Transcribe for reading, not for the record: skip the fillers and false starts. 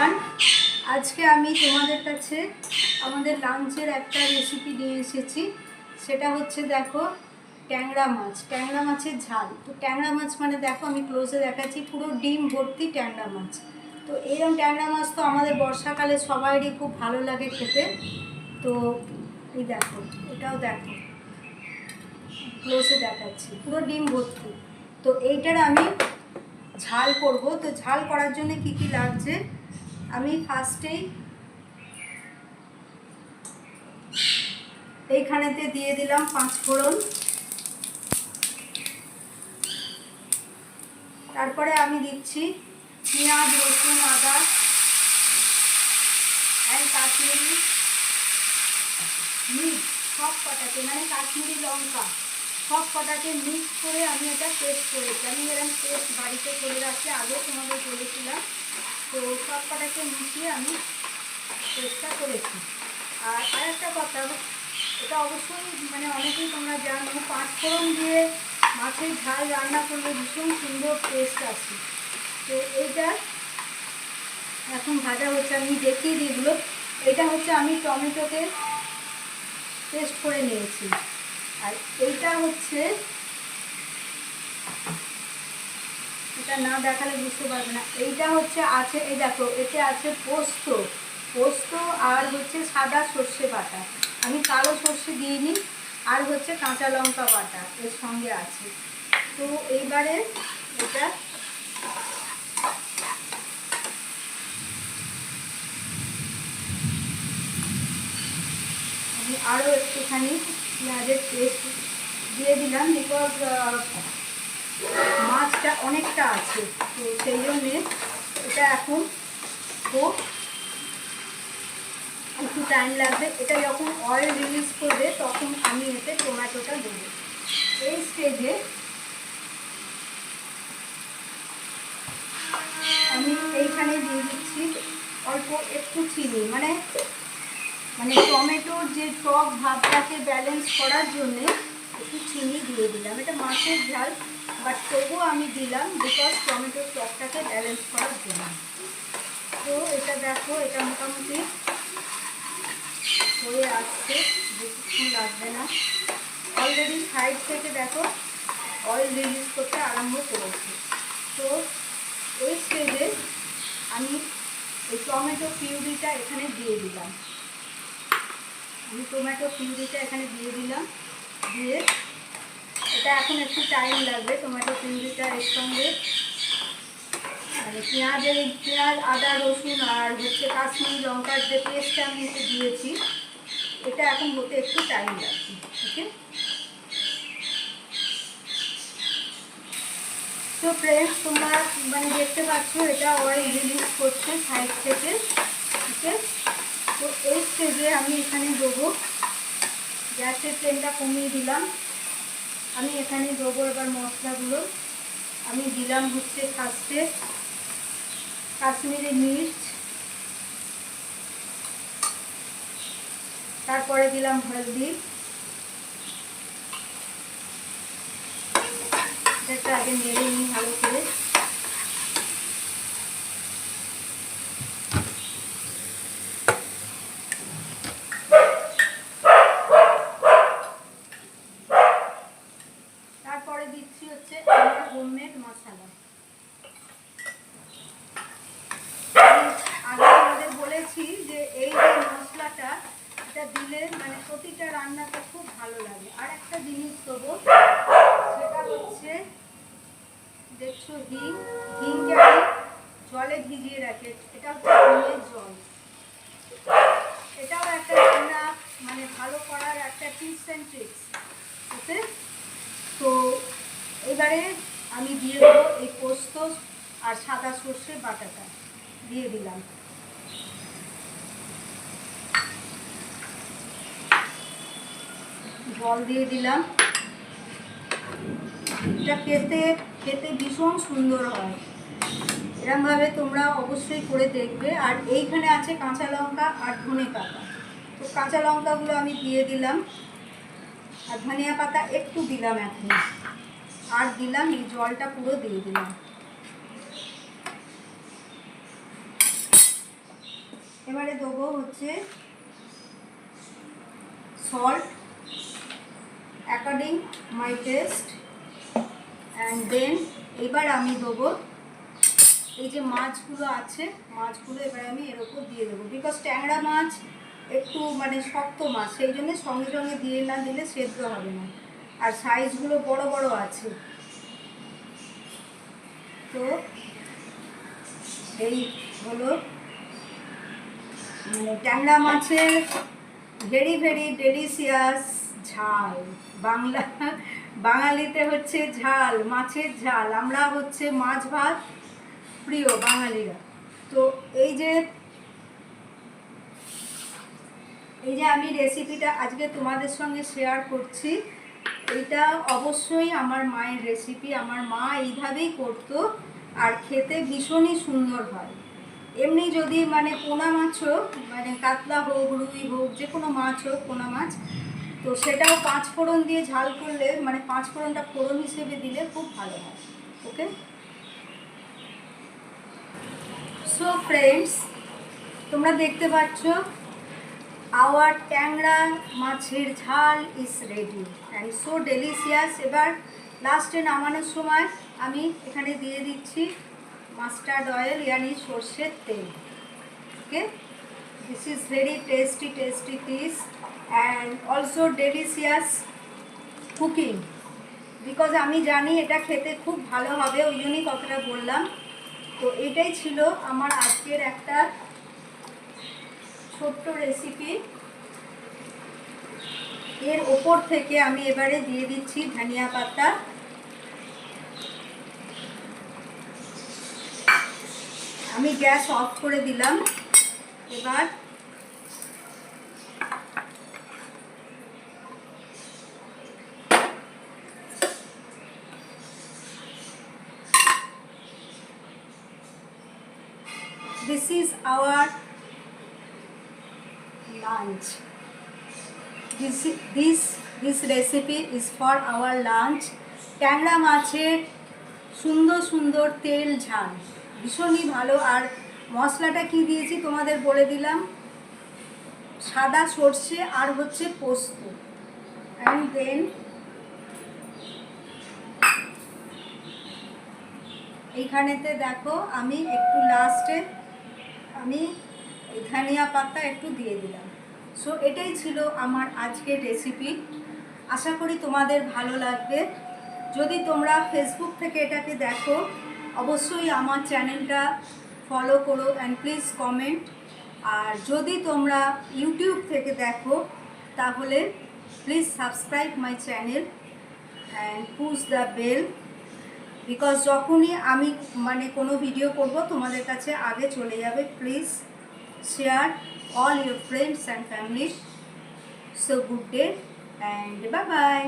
Everyone, আজকে আমি তোমাদের কাছে আমাদের লাঞ্চের একটা রেসিপি নিয়ে এসেছি। সেটা হচ্ছে দেখো ট্যাংরা মাছ, ট্যাংরা মাছের ঝাল। তো ট্যাংরা মাছ মানে দেখো আমি ক্লোজে দেখাচ্ছি, পুরো ডিম ভর্তি ট্যাংরা মাছ। তো এইরকম ট্যাংরা মাছ তো আমাদের বর্ষাকালে সবাইরই খুব ভালো লাগে খেতে। তো এই দেখো, এটাও দেখো ক্লোজে দেখাচ্ছি, পুরো ডিম ভর্তি। তো এইটার আমি ঝাল করব। তো ঝাল করার জন্য কি কি লাগছে আমি ফার্স্টেই এইখানেতে দিয়ে দিলাম 5 ফোড়ন। তারপরে আমি দিচ্ছি পেঁয়াজ, রসুন, আদা অ্যান্ড কাশ্মীরি মির্চ সব কটাকে, মানে কাশ্মীরি লঙ্কা সব কটাকে মিক্স করে আমি এটা পেস্ট করেছি। আমি এরকম পেস্ট বাড়িতে করে রাখছি, আগেও তোমাদের বলেছিলাম। তো সব কটাকে মিশিয়ে আমি পেস্টটা করেছি। আর আরেকটা কথা, এটা অবশ্যই মানে অনেকেই তোমরা জানো, 5 ফোড়ন দিয়ে মাছের ঝাল রান্না করলে ভীষণ সুন্দর টেস্ট আসে। তো এইটা এখন ভাজা হচ্ছে, আমি দেখিয়ে দিই এগুলো। এটা হচ্ছে আমি টমেটোকে পেস্ট করে নিয়েছি। আর এইটা হচ্ছে, এটা না দেখালে বুঝতে পারবে না, এইটা হচ্ছে আছে, এই দেখো এতে আছে পোস্ত, পোস্ত আর হচ্ছে সাদা সর্ষে বাটা। আমি কালো সর্ষে দিইনি। আর হচ্ছে কাঁচা লঙ্কা বাটা এর সঙ্গে আছে। তো এইবারে এটা আমি আরও একটুখানি পেঁয়াজের পেস্ট দিয়ে দিলাম, বিকজ মাছটা অনেকটা আছে। তো সেই জন্যে এটা এখন খুব একটু টাইম লাগবে। এটা যখন অয়েল রিলিজ করবে তখন আমি এতে টমেটোটা দেবো। এই স্টেজে আমি এইখানে দিয়ে দিচ্ছি অল্প একটু চিনি, মানে টমেটোর যে টক ভাবটাকে ব্যালেন্স করার জন্যে একটু চিনি দিয়ে দিলাম। এটা মাছের ঝাল, বাট তবুও আমি দিলাম বিকজ টমেটোর টকটাকে ব্যালেন্স করার জন্য। তো এটা দেখো, এটা মোটামুটি হয়ে আসছে, বেশিক্ষণ লাগবে না। অলরেডি সাইড থেকে দেখো অয়েল রিলিজ করতে আরম্ভ করেছে। তো এই স্টেজে আমি এই টমেটো পিউরিটা এখানে দিয়ে দিলাম। দিয়ে এটা এখন একটু টাইম লাগবে টমেটো পিউরিটা এর সঙ্গে, মানে পেঁয়াজ, আদা, রসুন আর হচ্ছে কাশ্মীরি লঙ্কার যে পেস্টটা আমি এতে দিয়েছি, এটা এখন হতে একটু টাইম লাগছে। ওকে, তো ফ্রেন্ডস তোমরা মানে দেখতে পাচ্ছ এটা অয়েল রিলিজ করছে সাইড থেকে। ওকে, তো এই স্টেজে আমি এখানে দেবো, গ্যাসের ফ্লেমটা কমিয়ে দিলাম। আমি এখানে দেবো এবার মশলাগুলো। আমি দিলাম হচ্ছে ফার্স্টে কাশ্মীরি মির্চ, তারপরে দিলাম হলদি, এটা আগে নেড়ে নিই ভালো করে। তারপরে দিচ্ছি হচ্ছে আমার হোমমেড মশলা। আগে আমাদের বলেছি যে এই যে মশলাটা, এটা দিলে মানে প্রতিটা রান্নাতে খুব ভালো লাগে। আর একটা জিনিস দেবো, সেটা হচ্ছে দেখছো হিংকে আমি জলে ভিজিয়ে রাখি। এটা হচ্ছে হিঙের জল। এটাও একটা রান্না মানে ভালো করার একটা টিপস অ্যান্ড ট্রিক্স। ওকে, তো এবারে আমি দিয়ে দেবো এই পোস্ত আর সাদা সর্ষে বাটাটা দিয়ে দিলাম। জল দিয়ে দিলাম। এটা খেতে ভীষণ সুন্দর হয়, এরকমভাবে তোমরা অবশ্যই করে দেখবে। আর এইখানে আছে কাঁচা লঙ্কা আর ধনে পাতা। তো কাঁচা লঙ্কাগুলো আমি দিয়ে দিলাম, আর ধনিয়া পাতা একটু দিলাম এখন, আর দিলাম এই জলটা পুরো দিয়ে দিলাম। এবারে দেবো হচ্ছে salt according my taste, and then এবার আমি দেবো এই যে মাছগুলো আছে, মাছগুলো এবার আমি এর উপর দিয়ে দেবো। বিকজ ট্যাংরা মাছ একটু মানে শক্ত মাছ, সেই জন্য সঙ্গে সঙ্গে দিয়ে না দিলে সেদ্ধ হবে না, আর সাইজগুলো বড় বড় আছে। তো এই হলো মানে ট্যাংরা মাছের ভেরি ভেরি ডেলিশিয়াস ঝাল। বাঙালিতে হচ্ছে ঝাল, মাছের ঝাল। আমরা হচ্ছে মাছ ভাত প্রিয় বাঙালিরা। তো এই যে আমি রেসিপিটা আজকে তোমাদের সঙ্গে শেয়ার করছি, এটা অবশ্যই আমার মায়ের রেসিপি। আমার মা এইভাবেই করতো, আর খেতে ভীষণই সুন্দর হয়। এমনি যদি মানে পোনা মাছও, মানে কাতলা হোক, রুই হোক, যে কোনো মাছ হোক, পোনা মাছ, তো সেটাও 5 ফোড়ন দিয়ে ঝাল করলে, মানে 5 ফোড়নটা ফোড়ন হিসেবে দিলে খুব ভালো হয়। ওকে, সো ফ্রেন্ডস, তোমরা দেখতে পাচ্ছ আওয়ার ট্যাংরা মাছের ঝাল is ready and so delicious. এবার লাস্টে নামানোর সময় আমি এখানে দিয়ে দিচ্ছি মাস্টার্ড অয়েল, ইয়ানি সর্ষের তেল। Okay, this is very tasty this and also delicious cooking, because আমি জানি এটা খেতে খুব ভালো হবে, ওই জন্যই কথাটা বললাম। তো এটাই ছিল আমার আজকের একটা ছোট্ট রেসিপি। এর ওপর থেকে আমি এবারে দিয়ে দিচ্ছি ধনিয়া পাতা। আমি গ্যাস অফ করে দিলাম। এবার this is our lunch. This recipe is for our lunch. ট্যাংরা মাছের সুন্দর সুন্দর তেল ঝাল, ভীষণই ভালো। আর মশলাটা কি দিয়েছি তোমাদের বলে দিলাম, সাদা সর্ষে আর হচ্ছে পোস্ত। অ্যান্ড দেন এইখানেতে দেখো আমি একটু লাস্টে আমি ধনিয়া পাতা একটু দিয়ে দিলাম। সো এটাই ছিল আমার আজকের রেসিপি। আশা করি তোমাদের ভালো লাগবে। যদি তোমরা ফেসবুক থেকে এটাকে দেখো, অবশ্যই আমার চ্যানেলটা ফলো করো অ্যান্ড প্লিজ কমেন্ট। আর যদি তোমরা ইউটিউব থেকে দেখো, তাহলে please subscribe my channel and push the bell, because যখনই আমি মানে কোনো ভিডিও করব তোমাদের কাছে আগে চলে যাবে। Please share all your friends and family. So good day and bye bye.